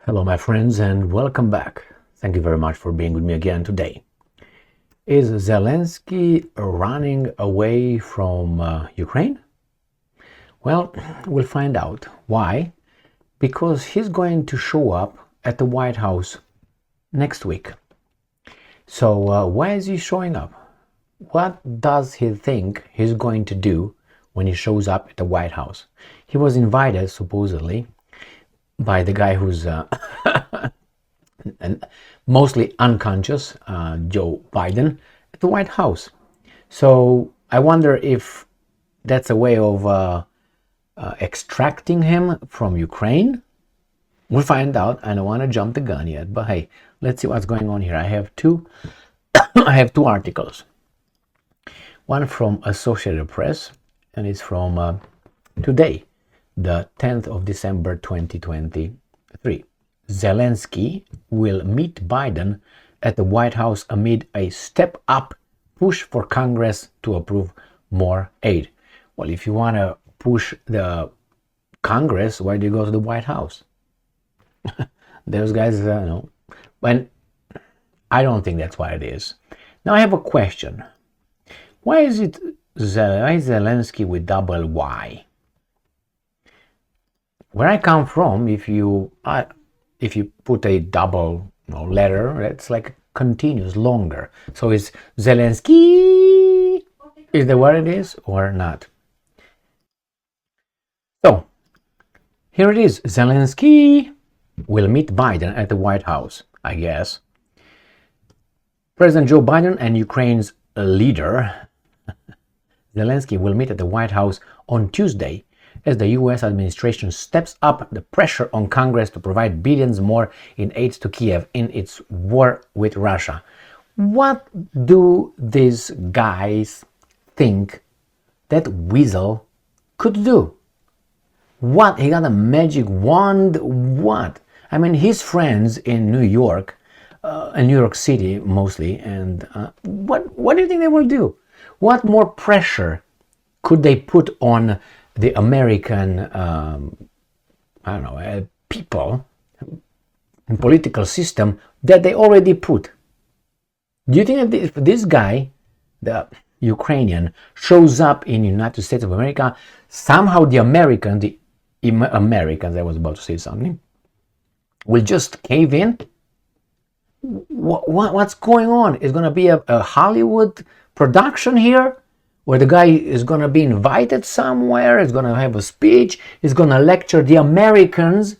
Hello, my friends, and welcome back. Thank you very much for being with me again today. Is Zelensky running away from Ukraine? Well, we'll find out. Why? Because he's going to show up at the White House next week. So why is he showing up? What does he think he's going to do when he shows up at the White House? He was invited, supposedly, by the guy who's mostly unconscious, Joe Biden, at the White House. So I wonder if that's a way of extracting him from Ukraine. We'll find out. I don't want to jump the gun yet, but hey, let's see what's going on here. I have two articles. One from Associated Press, and it's from today, the 10th of December 2023. Zelensky will meet Biden at the White House amid a step-up push for Congress to approve more aid. Well, if you want to push the Congress, why do you go to the White House? Those guys, no. But I don't think that's what it is. Now I have a question. Why is Zelensky with double Y? Where I come from, if you put a double letter, it's like continuous, longer. So is Zelensky, is that what it is or not? So here it is. Zelensky will meet Biden at the White House, I guess. President Joe Biden and Ukraine's leader Zelensky will meet at the White House on Tuesday as the U.S. administration steps up the pressure on Congress to provide billions more in aid to Kiev in its war with Russia. What do these guys think that weasel could do? What? He got a magic wand? What? I mean, his friends in New York, in New York City mostly, and what do you think they will do? What more pressure could they put on the American, people and political system that they already put? Do you think that if this guy, the Ukrainian, shows up in the United States of America, somehow the Americans, I was about to say something, will just cave in? What's going on? Is going to be a Hollywood production here where the guy is going to be invited somewhere, is going to have a speech, is going to lecture the Americans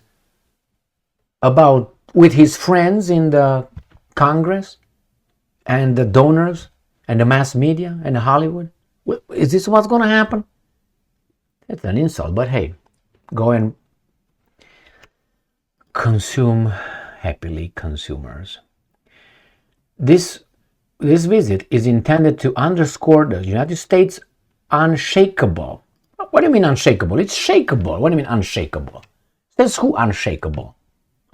about with his friends in the Congress and the donors and the mass media and the Hollywood? Is this what's going to happen? It's an insult, but hey, go and consume happily, consumers. This visit is intended to underscore the United States unshakable. What do you mean unshakable? It's shakeable. What do you mean unshakable? Says who unshakable?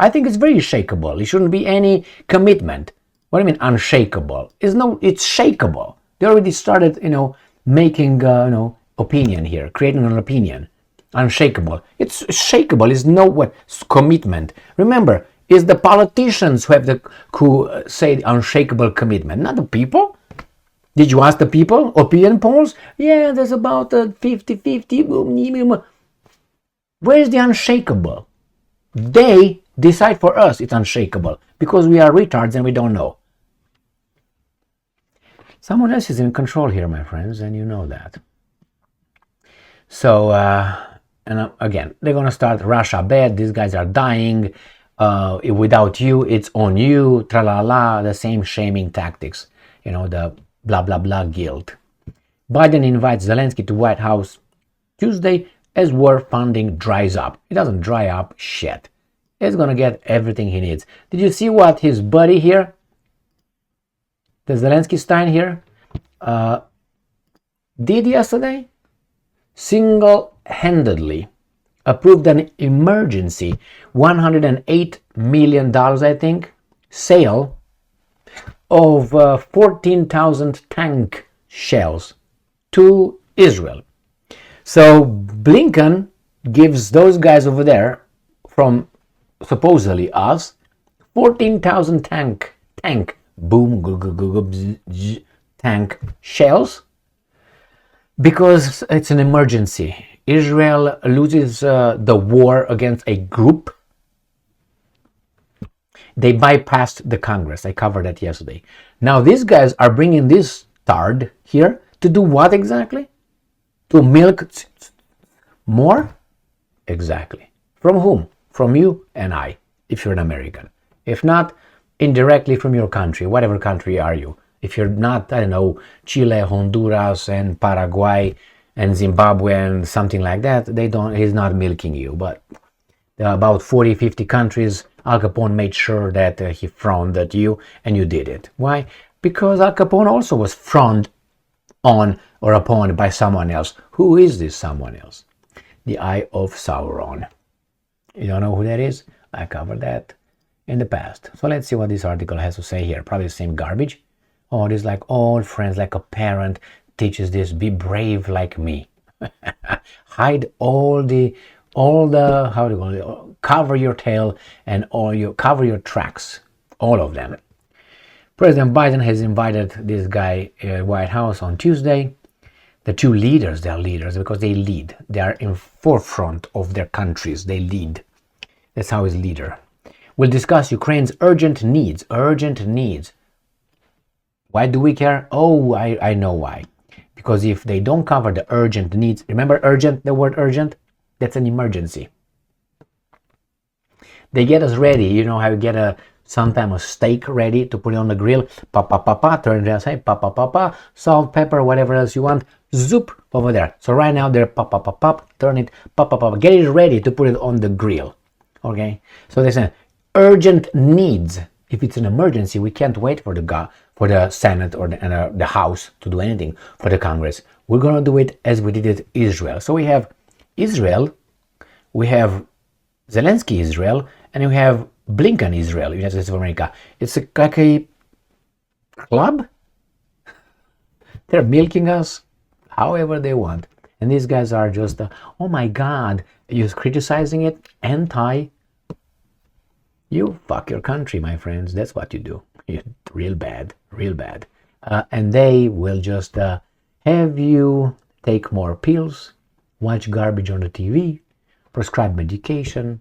I think it's very shakeable. It shouldn't be any commitment. What do you mean unshakable? It's shakeable. They already started, making, opinion here, creating an opinion. Unshakable. It's shakeable. It's commitment. Remember, it's the politicians who say unshakable commitment, not the people. Did you ask the people? Opinion polls? Yeah, there's about 50-50. Where's the unshakable? They decide for us it's unshakable because we are retards and we don't know. Someone else is in control here, my friends, and you know that. So, again, they're going to start Russia bad. These guys are dying. Without you, it's on you, tra-la-la, the same shaming tactics, the blah, blah, blah guilt. Biden invites Zelensky to White House Tuesday as war funding dries up. It doesn't dry up shit. He's going to get everything he needs. Did you see what his buddy here, the Zelensky Stein here, did yesterday? Single-handedly approved an emergency $108 million, I think, sale of 14,000 tank shells to Israel. So Blinken gives those guys over there from supposedly us, 14,000 tank boom tank shells, because it's an emergency. Israel loses the war against a group. They bypassed the Congress. I covered that yesterday. Now these guys are bringing this tard here to do what exactly? To milk more? Exactly. From whom? From you and I, if you're an American. If not, indirectly from your country. Whatever country are you? If you're not, I don't know, Chile, Honduras, and Paraguay, and Zimbabwe, and something like that, he's not milking you. But about 40, 50 countries, Al Capone made sure that he frowned at you, and you did it. Why? Because Al Capone also was frowned on or upon by someone else. Who is this someone else? The Eye of Sauron. You don't know who that is? I covered that in the past. So let's see what this article has to say here. Probably the same garbage. Oh, it is like old friends, like a parent teaches this, be brave like me. Hide all the how do you call it? Cover your tail and cover your tracks, all of them. President Biden has invited this guy White House on Tuesday. The two leaders, they are leaders because they lead. They are in forefront of their countries. They lead. That's how he's leader. We'll discuss Ukraine's urgent needs. Urgent needs. Why do we care? Oh, I know why. Because if they don't cover the urgent needs, remember urgent, the word urgent? That's an emergency. They get us ready. You know how you get sometime a steak ready to put it on the grill? Turn it aside, salt, pepper, whatever else you want. Zoop, over there. So right now they're turn it, get it ready to put it on the grill. Okay? So they say urgent needs. If it's an emergency, we can't wait for the Senate or the House to do anything, for the Congress. We're going to do it as we did it Israel. So we have Israel, we have Zelensky Israel, and we have Blinken Israel, United States of America. It's like a club. They're milking us however they want. And these guys are just, oh my God, you're criticizing it, you fuck your country, my friends. That's what you do. You're real bad, real bad. And they will just have you take more pills, watch garbage on the TV, prescribe medication,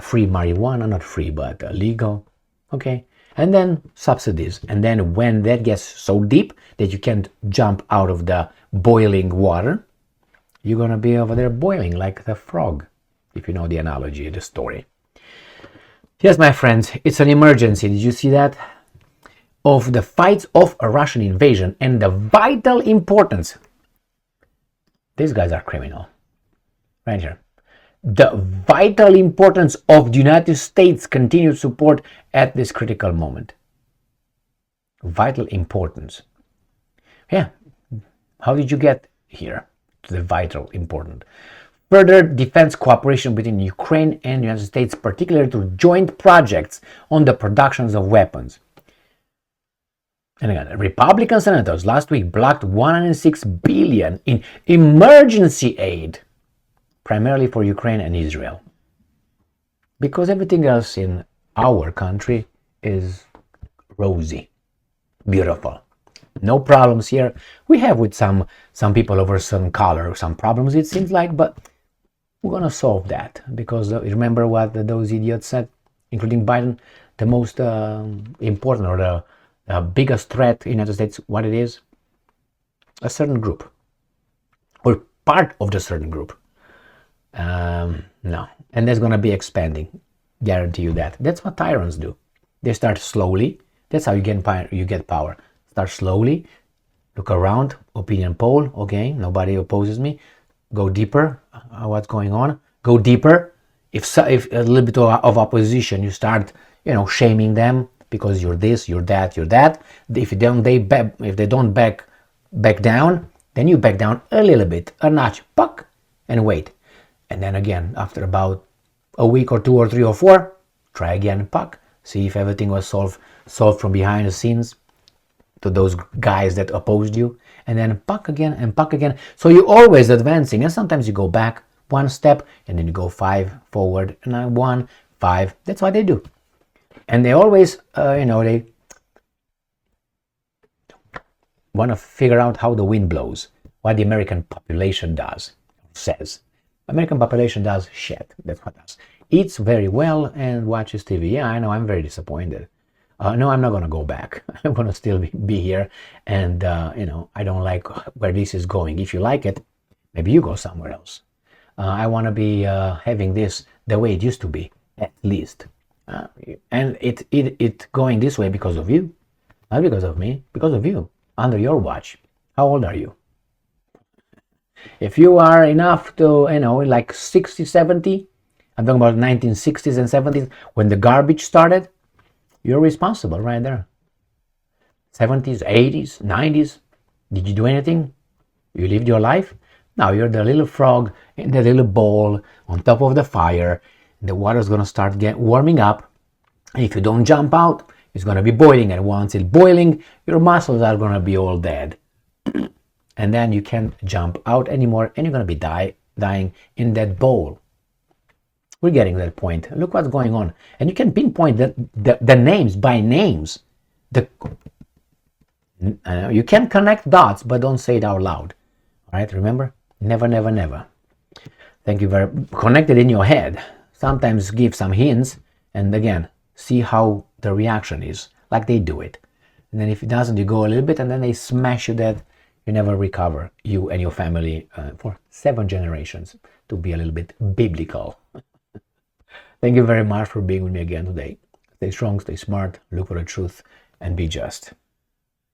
free marijuana, not free, but legal, okay? And then subsidies. And then when that gets so deep that you can't jump out of the boiling water, you're going to be over there boiling like the frog, if you know the analogy, the story. Yes, my friends, it's an emergency. Did you see that? Of the fights of a Russian invasion and the vital importance. These guys are criminal. Right here. The vital importance of the United States' continued support at this critical moment. Vital importance. Yeah. How did you get here to the vital important? Further defense cooperation between Ukraine and the United States, particularly through joint projects on the productions of weapons. And again, Republican senators last week blocked $106 billion in emergency aid, primarily for Ukraine and Israel. Because everything else in our country is rosy, beautiful. No problems here. We have with some people over some color, some problems it seems like, but we're going to solve that. Because remember what those idiots said, including Biden, the most important or the biggest threat in the United States, what it is? A certain group. Or part of the certain group. No. And that's going to be expanding. Guarantee you that. That's what tyrants do. They start slowly. That's how you get power. Start slowly. Look around. Opinion poll. Okay. Nobody opposes me. Go deeper. What's going on? Go deeper. If a little bit of opposition, you start, shaming them because you're this, you're that, you're that. If they don't back down, then you back down a little bit, a notch, puck, and wait. And then again, after about a week or 2 or 3 or 4, try again, puck. See if everything was solved from behind the scenes to those guys that opposed you. And then puck again and puck again. So you're always advancing. And sometimes you go back 1 step and then you go 5 forward and then 1, 5. That's what they do. And they always, they want to figure out how the wind blows, what the American population says. American population does shit. That's what it does. Eats very well and watches TV. Yeah, I know, I'm very disappointed. No, I'm not going to go back. I'm going to still be here. And, I don't like where this is going. If you like it, maybe you go somewhere else. I want to be having this the way it used to be, at least. And it going this way because of you. Not because of me, because of you. Under your watch. How old are you? If you are enough to, like 60, 70, I'm talking about 1960s and 70s, when the garbage started, you're responsible right there. 70s, 80s, 90s, did you do anything? You lived your life? Now you're the little frog in the little bowl on top of the fire. The water's going to start warming up. And if you don't jump out, it's going to be boiling. And once it's boiling, your muscles are going to be all dead. And then you can't jump out anymore, and you're going to be dying in that bowl. We're getting to that point. Look what's going on. And you can pinpoint the names by names. You can connect dots, but don't say it out loud. All right, remember? Never, never, never. Thank you very much. Connect it in your head. Sometimes give some hints, and again, see how the reaction is, like they do it. And then if it doesn't, you go a little bit, and then they smash you dead. You never recover, you and your family, for 7 generations, to be a little bit biblical. Thank you very much for being with me again today. Stay strong, stay smart, look for the truth, and be just.